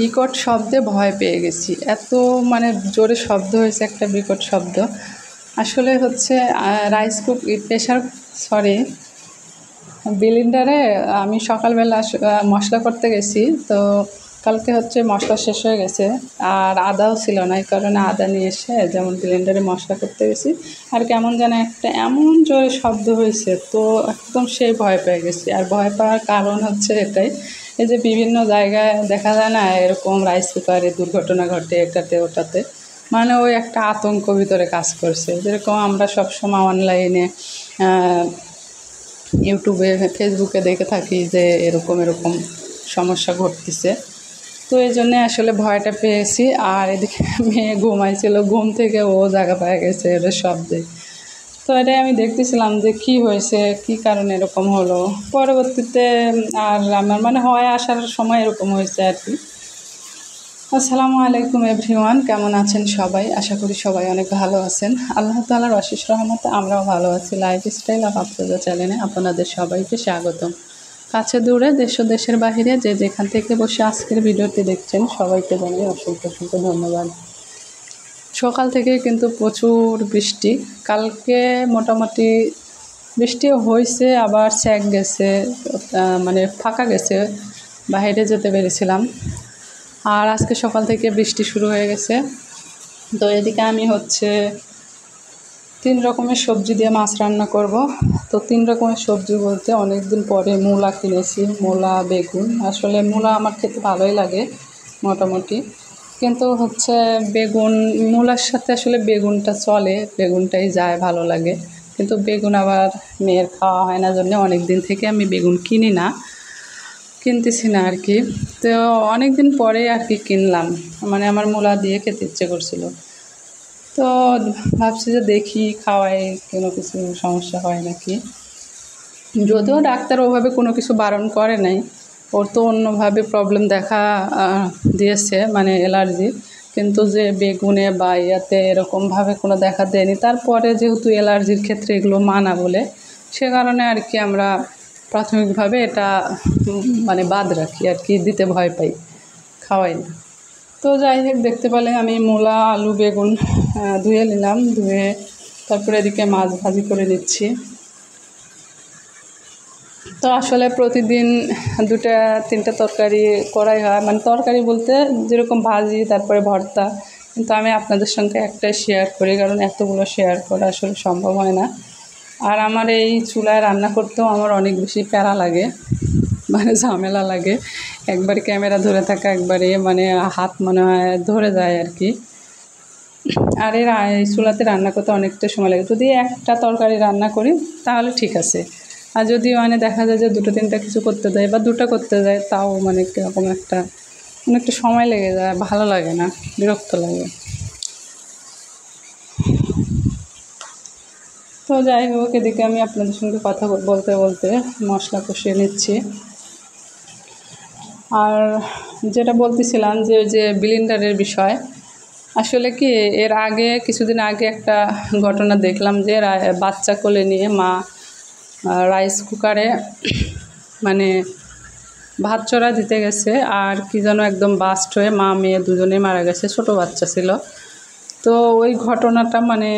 বিকট শব্দে ভয় পেয়ে গেছি। এত মানে জোরে শব্দ হয়েছে, একটা বিকট শব্দ। আসলে হচ্ছে ব্লেন্ডারে আমি সকালবেলা মশলা করতে গেছি। তো কালকে হচ্ছে মশলা শেষ হয়ে গেছে, আর আদাও ছিল না। এই কারণে আদা নিয়ে এসে যেমন ব্লেন্ডারে মশলা করতে গেছি, আর কেমন যেন একটা এমন জোরে শব্দ হয়েছে, তো একদম সেই ভয় পেয়ে গেছি। আর ভয় পাওয়ার কারণ হচ্ছে এটাই, এই যে বিভিন্ন জায়গায় দেখা যায় না এরকম রাইস কুকারে দুর্ঘটনা ঘটে, এটাতে ওটাতে, মানে ওই একটা আতঙ্ক ভিতরে কাজ করছে। যেরকম আমরা সবসময় অনলাইনে ইউটিউবে ফেসবুকে দেখে থাকি যে এরকম এরকম সমস্যা ঘটতেছে। তো এই জন্যে আসলে ভয়টা পেয়েছি। আর এদিকে মেয়ে ঘুমাইছিল, ঘুম থেকে ও জায়গা পেয়ে গেছে এদের শব্দে। তো এটাই আমি দেখতেছিলাম যে কি হয়েছে, কি কারণে এরকম হলো। পরবর্তীতে আর আমার মানে হয় আসার সময় এরকম হয়েছে আর কি। আসসালামু আলাইকুম এভরিওয়ান, কেমন আছেন সবাই? আশা করি সবাই অনেক ভালো আছেন। আল্লাহ তাআলার অশেষ রহমতে আমরাও ভালো আছি। লাইফস্টাইল অফ আফরোজা চ্যানেলে আপনাদের সবাইকে স্বাগতম। কাছে দূরে দেশ ও দেশের বাহিরে যে যেখান থেকে বসে আজকের ভিডিওটি দেখছেন সবাইকে জানাই অসংখ্য অসংখ্য ধন্যবাদ। সকাল থেকে কিন্তু প্রচুর বৃষ্টি। কালকে মোটামুটি বৃষ্টি হয়েছে, আবার ছ্যাক গেছে, মানে ফাঁকা গেছে, বাইরে যেতে পেরেছিলাম। আর আজকে সকাল থেকে বৃষ্টি শুরু হয়ে গেছে। তো এদিকে আমি হচ্ছে 3 রকমের সবজি দিয়ে মাছ রান্না করব। তো 3 রকমের সবজি বলতে অনেক দিন পরে মূলা কিনেছি, মূলা বেগুন। আসলে মূলা আমার খেতে ভালোই লাগে মোটামুটি, কিন্তু হচ্ছে বেগুন, মূলার সাথে আসলে বেগুনটা চলে, বেগুনটাই যায়, ভালো লাগে। কিন্তু বেগুন আবার মেয়ের খাওয়া হয় না, জন্য অনেক দিন থেকে আমি বেগুন কিনতেছি না আর কি। তো অনেক দিন পরে আর কি কিনলাম, মানে আমার মূলা দিয়ে খেতে ইচ্ছে করছিল। তো ভাবছি যে দেখি খাওয়াই, কোনো কিছু সমস্যা হয় নাকি। যদিও ডাক্তার ওভাবে কোনো কিছু বারণ করে নাই, ওর তো অন্যভাবে প্রবলেম দেখা দিয়েছে, মানে অ্যালার্জি। কিন্তু যে বেগুনে বা ইয়াতে এরকমভাবে কোনো দেখা দেয়নি। তারপরে যেহেতু অ্যালার্জির ক্ষেত্রে এগুলো মানা বলে, সে কারণে আর কি আমরা প্রাথমিকভাবে এটা মানে বাদ রাখি আর কি, দিতে ভয় পাই, খাওয়াই না। তো যাই হোক, দেখতে পেলে আমি মূলা আলু বেগুন ধুয়ে নিলাম, ধুয়ে তারপরে এদিকে মাছ ভাজি করে নিচ্ছি। তো আসলে প্রতিদিন 2-3টা তরকারি করাই হয়, মানে তরকারি বলতে যেরকম ভাজি তারপরে ভর্তা। কিন্তু আমি আপনাদের সঙ্গে একটাই শেয়ার করি, কারণ এতগুলো শেয়ার করা আসলে সম্ভব হয় না। আর আমার এই চুলায় রান্না করতেও আমার অনেক বেশি প্যারা লাগে, মানে ঝামেলা লাগে। একবার ক্যামেরা ধরে থাকা, একবারে মানে হাত মনে হয় ধরে যায় আর কি। আর এই চুলাতে রান্না করতে অনেকটা সময় লাগে। যদি একটা তরকারি রান্না করি তাহলে ঠিক আছে, আর যদি মানে দেখা যায় যে 2-3টা কিছু করতে দেয় বা 2টা করতে যায়, তাও মানে কীরকম একটা অনেকটা সময় লেগে যায়, ভালো লাগে না, বিরক্ত লাগে। তো যাই হোক, এদিকে আমি আপনাদের সঙ্গে কথা বলতে বলতে মশলা কষিয়ে নিচ্ছি। আর যেটা বলতেছিলাম যে ব্লেন্ডারের বিষয়, আসলে কি এর আগে কিছুদিন আগে একটা ঘটনা দেখলাম যে বাচ্চা কোলে নিয়ে মা রাইস কুকারে মানে ভাত চড়া দিতে গেছে, আর কি যেন একদম বাস্ট হয়ে মা মেয়ে দুজনেই মারা গেছে, ছোট বাচ্চা ছিল। তো ওই ঘটনাটা মানে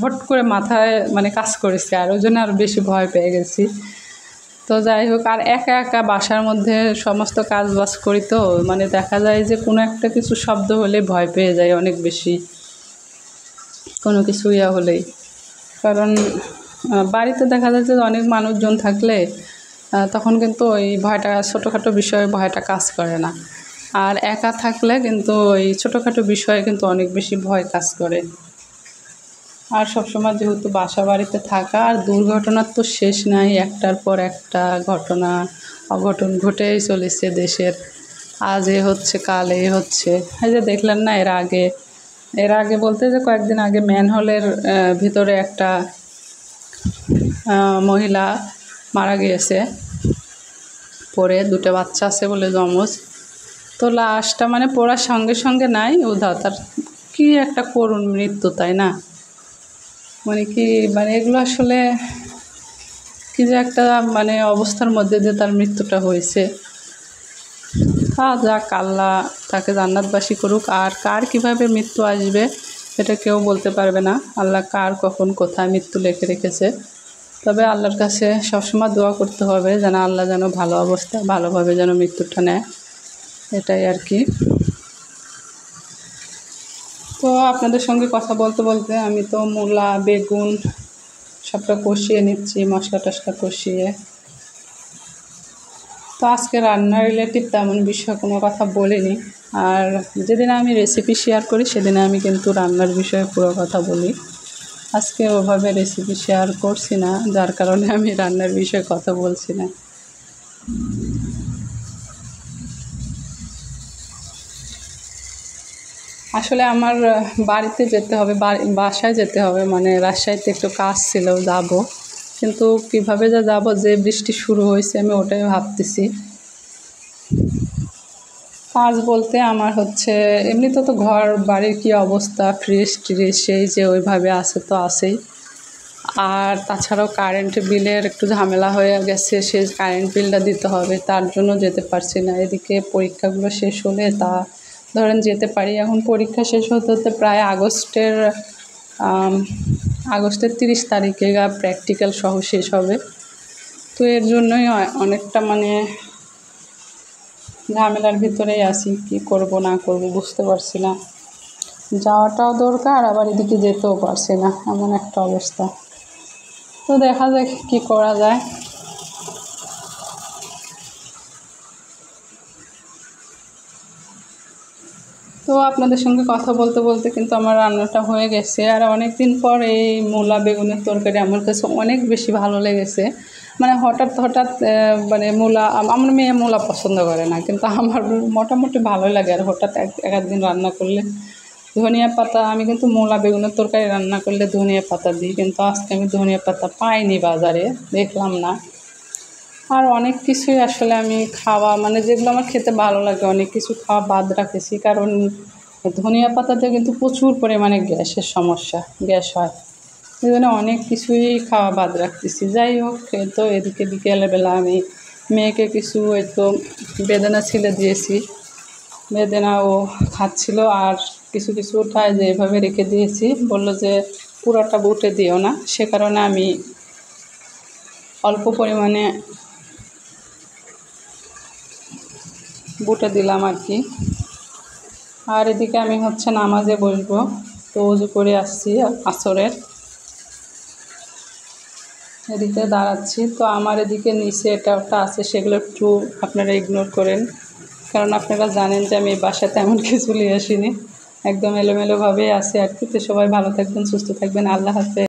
হট করে মাথায় মানে কাজ করেছে, আর ওই জন্য আরও বেশি ভয় পেয়ে গেছি। তো যাই হোক, আর একা একা বাসার মধ্যে সমস্ত কাজ বাজ করি, তো মানে দেখা যায় যে কোনো একটা কিছু শব্দ হলে ভয় পেয়ে যায় অনেক বেশি, কোনো কিছু ইয়া হলেই। কারণ বাড়িতে দেখা যায় যে অনেক মানুষজন থাকলে তখন কিন্তু ওই ভয়টা, ছোটোখাটো বিষয়ে ভয়টা কাজ করে না। আর একা থাকলে কিন্তু ওই ছোটোখাটো বিষয়ে কিন্তু অনেক বেশি ভয় কাজ করে। আর সবসময় যেহেতু বাসা বাড়িতে থাকা, আর দুর্ঘটনার তো শেষ নাই, একটার পর একটা ঘটনা অঘটন ঘটেই চলেছে দেশের। আজ এ হচ্ছে, কাল এ হচ্ছে। এই যে দেখলেন না, এর আগে বলতে যে কয়েকদিন আগে ম্যানহোলের ভিতরে একটা মহিলা মারা গিয়েছে পড়ে, 2টা বাচ্চা আছে বলে জমজ। তো লাশটা মানে পড়ার সঙ্গে সঙ্গে নাই উধাও, তার কী একটা করুণ মৃত্যু, তাই না? মানে কি, মানে এগুলো আসলে কি যে একটা মানে অবস্থার মধ্যে দিয়ে তার মৃত্যুটা হয়েছে। যাক, আল্লাহ তাকে জান্নাতবাসী করুক। আর কার কিভাবে মৃত্যু আসবে এটা কেউ বলতে পারবে না, আল্লাহ কার কখন কোথায় মৃত্যু লিখে রেখেছে। তবে আল্লাহর কাছে সবসময় দোয়া করতে হবে যেন আল্লাহ যেন ভালো অবস্থা ভালোভাবে যেন মৃত্যুটা নেয়, এটাই আর কি। তো আপনাদের সঙ্গে কথা বলতে বলতে আমি তো মূলা বেগুন সবটা কষিয়ে নিচ্ছি, মশলা টশলা কষিয়ে। তো আজকে রান্না রিলেটিভ তেমন বিষয়ে কোনো কথা বলিনি। আর যেদিন আমি রেসিপি শেয়ার করি সেদিন আমি কিন্তু রান্নার বিষয়ে পুরো কথা বলি। আজকে ওভাবে রেসিপি শেয়ার করছি না, যার কারণে আমি রান্নার বিষয়ে কথা বলছি না। আসলে আমার বাড়িতে যেতে হবে, বাসায় যেতে হবে, মানে রাজশাহীতে একটু কাজ ছিল, যাব। কিন্তু কীভাবে যাব, যে বৃষ্টি শুরু হয়েছে আমি ওটাই ভাবতেছি। কাজ বলতে আমার হচ্ছে এমনিতে তো ঘর বাড়ির কী অবস্থা, ফ্রিজ ট্রিজ সেই যে ওইভাবে আছে তো আছেই। আর তাছাড়াও কারেন্ট বিলের একটু ঝামেলা হয়ে গেছে, সেই কারেন্ট বিলটা দিতে হবে, তার জন্য যেতে পারছি না। এদিকে পরীক্ষাগুলো শেষ হলে তা ধরেন যেতে পারি। এখন পরীক্ষা শেষ হতে হতে প্রায় আগস্টের 30 তারিখে প্র্যাকটিক্যাল সহ শেষ হবে। তো এর জন্যই অনেকটা মানে ঝামেলার ভিতরেই আছি, কী করব না করব বুঝতে পারছি না। যাওয়াটাও দরকার, আবার এদিকে যেতেও পারছি না, এমন একটা অবস্থা। তো দেখা যাক কী করা যায়। তো আপনাদের সঙ্গে কথা বলতে বলতে কিন্তু আমার রান্নাটা হয়ে গেছে। আর অনেক দিন পর এই মূলা বেগুনের তরকারি আমার কাছে অনেক বেশি ভালো লেগেছে। মানে হঠাৎ মানে মূলা, আমার মেয়ে মূলা পছন্দ করে না, কিন্তু আমার মোটামুটি ভালোই লাগে। আর হঠাৎ এক দিন রান্না করলে ধনিয়া পাতা, আমি কিন্তু মূলা বেগুনের তরকারি রান্না করলে ধনিয়া পাতা দিই, কিন্তু আজকে আমি ধনিয়া পাতা পাইনি, বাজারে দেখলাম না। আর অনেক কিছুই আসলে আমি খাওয়া মানে যেগুলো আমার খেতে ভালো লাগে অনেক কিছু খাওয়া বাদ রাখেছি, কারণ ধনিয়া পাতাতে কিন্তু প্রচুর পরিমাণে গ্যাসের সমস্যা, গ্যাস হয়। এই জন্য অনেক কিছুই খাওয়া বাদ রাখতেছি। যাই হোক, তো এদিকে বিকেলবেলা আমি মেয়েকে কিছু তো বেদানা ছিলে দিয়েছি, বেদানা ও খাচ্ছিল। আর কিছু কিছু উঠায় যে এভাবে রেখে দিয়েছি, বললো যে পুরোটা বুটে দিও না, সে কারণে আমি অল্প পরিমাণে বুটে দিলাম আর কি। আর এদিকে আমি হচ্ছে নামাজে বসবো, তো ওযু করে আসছি আসরের, এদিকে দাঁড়াচ্ছি। তো আমার এদিকে নিচে এটা ওটা আছে, সেগুলো একটু আপনারা ইগনোর করেন, কারণ আপনারা জানেন যে আমি বাসায় তেমন কিছু নিয়ে আসিনি, একদম এলোমেলোভাবেই আছে আর কি। তো সবাই ভালো থাকবেন, সুস্থ থাকবেন, আল্লাহ হাফেজ।